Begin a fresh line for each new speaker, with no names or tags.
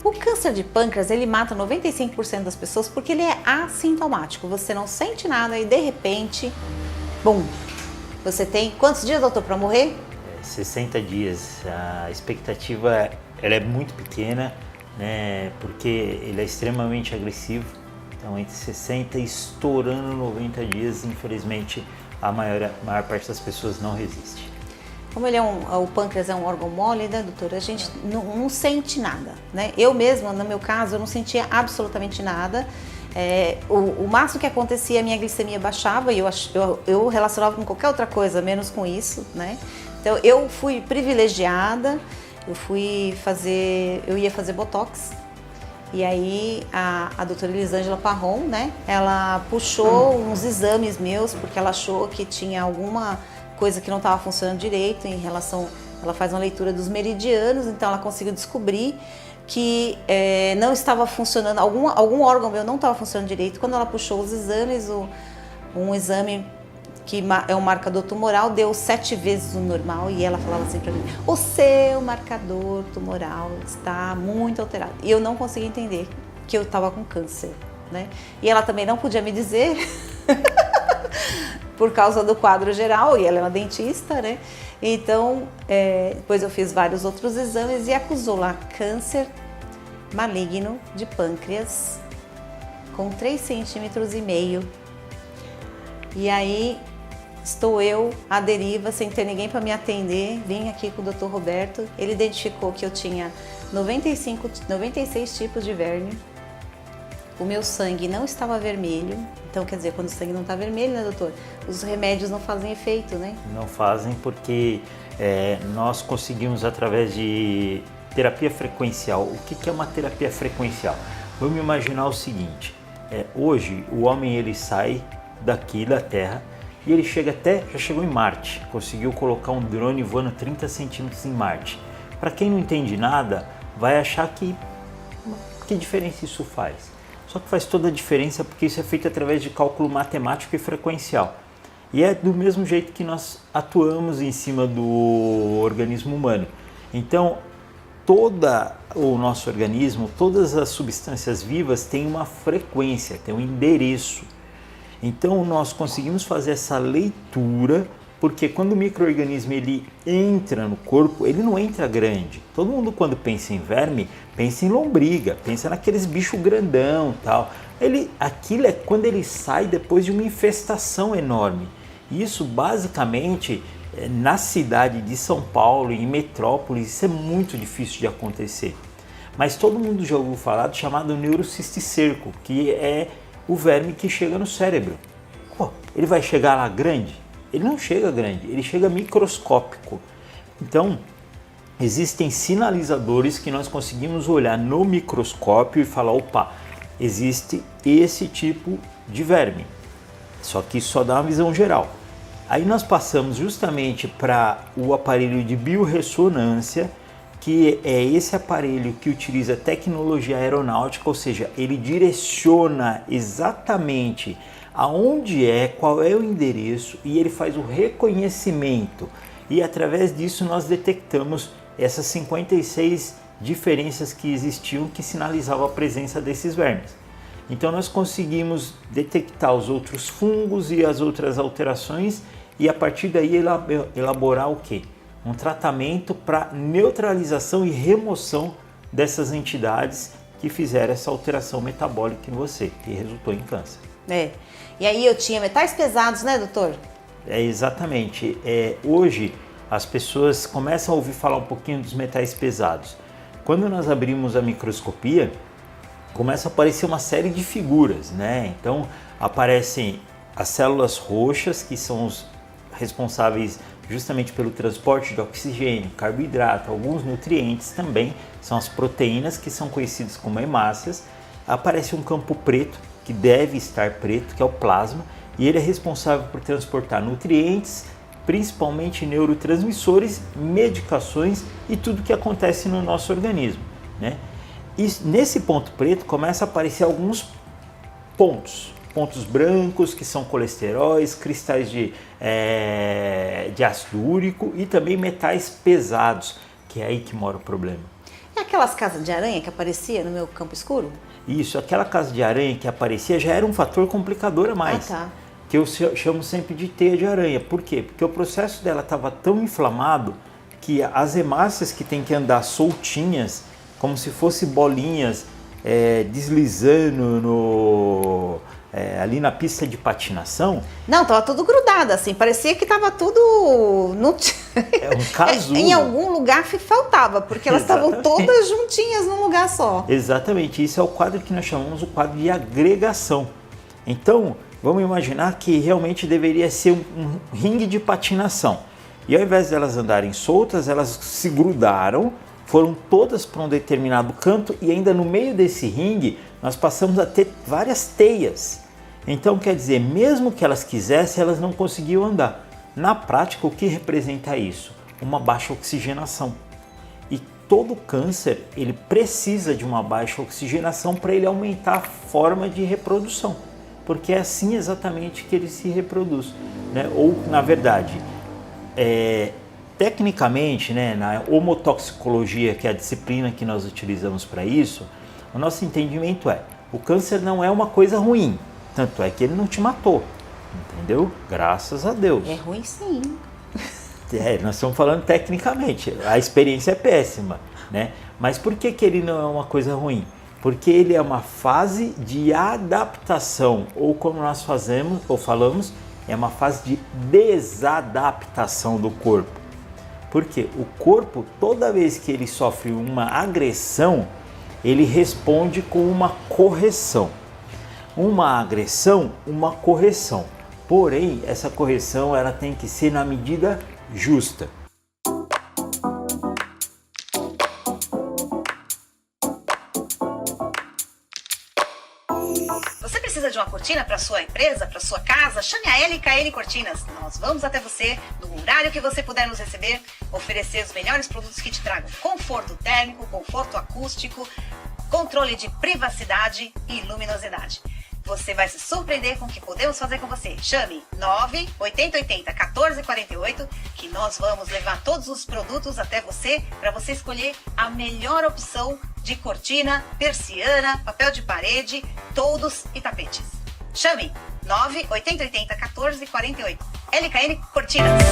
O câncer de pâncreas, ele mata 95% das pessoas porque ele é assintomático. Você não sente nada e de repente, bum, você tem quantos dias, doutor, para morrer?
60 dias. A expectativa ela é muito pequena, né, porque ele é extremamente agressivo. Então, entre 60 e estourando 90 dias, infelizmente, a maior parte das pessoas não resiste.
Como ele o pâncreas é um órgão mole, né, doutora? A gente não sente nada, né? Eu mesma, no meu caso, eu não sentia absolutamente nada. O máximo que acontecia, a minha glicemia baixava e eu relacionava com qualquer outra coisa, menos com isso, né? Então, eu fui privilegiada, eu ia fazer botox. E aí a doutora Elisângela Parron, né, ela puxou uns exames meus, porque ela achou que tinha alguma coisa que não estava funcionando direito em relação, ela faz uma leitura dos meridianos, então ela conseguiu descobrir que não estava funcionando, algum órgão meu não estava funcionando direito. Quando ela puxou os exames, um exame que é um marcador tumoral, deu 7 vezes o normal, e ela falava assim para mim: o seu marcador tumoral está muito alterado. E eu não conseguia entender que eu estava com câncer, né? E ela também não podia me dizer, por causa do quadro geral, e ela é uma dentista, né? Então, depois eu fiz vários outros exames e acusou lá câncer maligno de pâncreas com 3,5 cm. E aí estou eu à deriva, sem ter ninguém para me atender. Vim aqui com o Dr. Roberto, ele identificou que eu tinha 96 tipos de verme. O meu sangue não estava vermelho, então quer dizer, quando o sangue não está vermelho, né, doutor? Os remédios não fazem efeito, né?
Não fazem porque nós conseguimos, através de terapia frequencial. O que é uma terapia frequencial? Vamos imaginar o seguinte: hoje o homem ele sai daqui da Terra e ele já chegou em Marte, conseguiu colocar um drone voando 30 centímetros em Marte. Para quem não entende nada, vai achar que diferença isso faz? Só que faz toda a diferença porque isso é feito através de cálculo matemático e frequencial. E é do mesmo jeito que nós atuamos em cima do organismo humano. Então, todo o nosso organismo, todas as substâncias vivas têm uma frequência, têm um endereço. Então, nós conseguimos fazer essa leitura, porque quando o micro-organismo ele entra no corpo, ele não entra grande. Todo mundo, quando pensa em verme, pensa em lombriga, pensa naqueles bichos grandão e tal. Aquilo é quando ele sai depois de uma infestação enorme. Isso, basicamente, na cidade de São Paulo, em metrópoles, isso é muito difícil de acontecer. Mas todo mundo já ouviu falar do chamado neurocisticerco, que é o verme que chega no cérebro. Ele vai chegar lá grande? Ele não chega grande, ele chega microscópico. Então, existem sinalizadores que nós conseguimos olhar no microscópio e falar: opa, existe esse tipo de verme. Só que isso só dá uma visão geral. Aí nós passamos justamente para o aparelho de biorressonância, que é esse aparelho que utiliza tecnologia aeronáutica, ou seja, ele direciona exatamente aonde qual é o endereço, e ele faz o reconhecimento. E através disso nós detectamos essas 56 diferenças que existiam que sinalizavam a presença desses vermes. Então nós conseguimos detectar os outros fungos e as outras alterações e a partir daí elaborar o quê? Um tratamento para neutralização e remoção dessas entidades que fizeram essa alteração metabólica em você, que resultou em câncer.
E aí eu tinha metais pesados, né, doutor?
Exatamente. Hoje as pessoas começam a ouvir falar um pouquinho dos metais pesados. Quando nós abrimos a microscopia, começa a aparecer uma série de figuras, né? Então aparecem as células roxas, que são os responsáveis justamente pelo transporte de oxigênio, carboidrato, alguns nutrientes também, são as proteínas, que são conhecidas como hemácias. Aparece um campo preto, que deve estar preto, que é o plasma, e ele é responsável por transportar nutrientes, principalmente neurotransmissores, medicações e tudo que acontece no nosso organismo, né? E nesse ponto preto começa a aparecer alguns pontos brancos, que são colesteróis, cristais de ácido úrico e também metais pesados, que é aí que mora o problema.
É aquelas casas de aranha que aparecia no meu campo escuro?
Isso, aquela casa de aranha que aparecia já era um fator complicador a mais.
Ah, tá.
Que eu chamo sempre de teia de aranha. Por quê? Porque o processo dela estava tão inflamado que as hemácias que tem que andar soltinhas, como se fossem bolinhas deslizando ali na pista de patinação.
Não, tava tudo grudado, assim, parecia que tava tudo...
É um casulo.
Em algum lugar faltava, porque elas estavam todas juntinhas num lugar só.
Exatamente, isso é o quadro que nós chamamos o quadro de agregação. Então, vamos imaginar que realmente deveria ser um ringue de patinação. E ao invés de elas andarem soltas, elas se grudaram, foram todas para um determinado canto e ainda no meio desse ringue nós passamos a ter várias teias. Então quer dizer, mesmo que elas quisessem, elas não conseguiam andar. Na prática, o que representa isso? Uma baixa oxigenação. E todo câncer, ele precisa de uma baixa oxigenação para ele aumentar a forma de reprodução. Porque é assim exatamente que ele se reproduz, né? Ou, na verdade, tecnicamente, né, na homotoxicologia, que é a disciplina que nós utilizamos para isso, o nosso entendimento o câncer não é uma coisa ruim, tanto é que ele não te matou, entendeu? Graças a Deus.
É ruim sim.
Nós estamos falando tecnicamente, a experiência é péssima, né? Mas por que ele não é uma coisa ruim? Porque ele é uma fase de adaptação, ou como nós falamos, é uma fase de desadaptação do corpo. Porque o corpo, toda vez que ele sofre uma agressão, ele responde com uma correção. Uma agressão, uma correção. Porém, essa correção ela tem que ser na medida justa.
Você precisa de uma cortina para sua empresa, para sua casa? Chame a LKN Cortinas. Nós vamos até você, no horário que você puder nos receber, oferecer os melhores produtos que te tragam conforto térmico, conforto acústico, controle de privacidade e luminosidade. Você vai se surpreender com o que podemos fazer com você. Chame 98080-1448 que nós vamos levar todos os produtos até você para você escolher a melhor opção de cortina, persiana, papel de parede, toldos e tapetes. Chame 98080-1448. LKN Cortinas.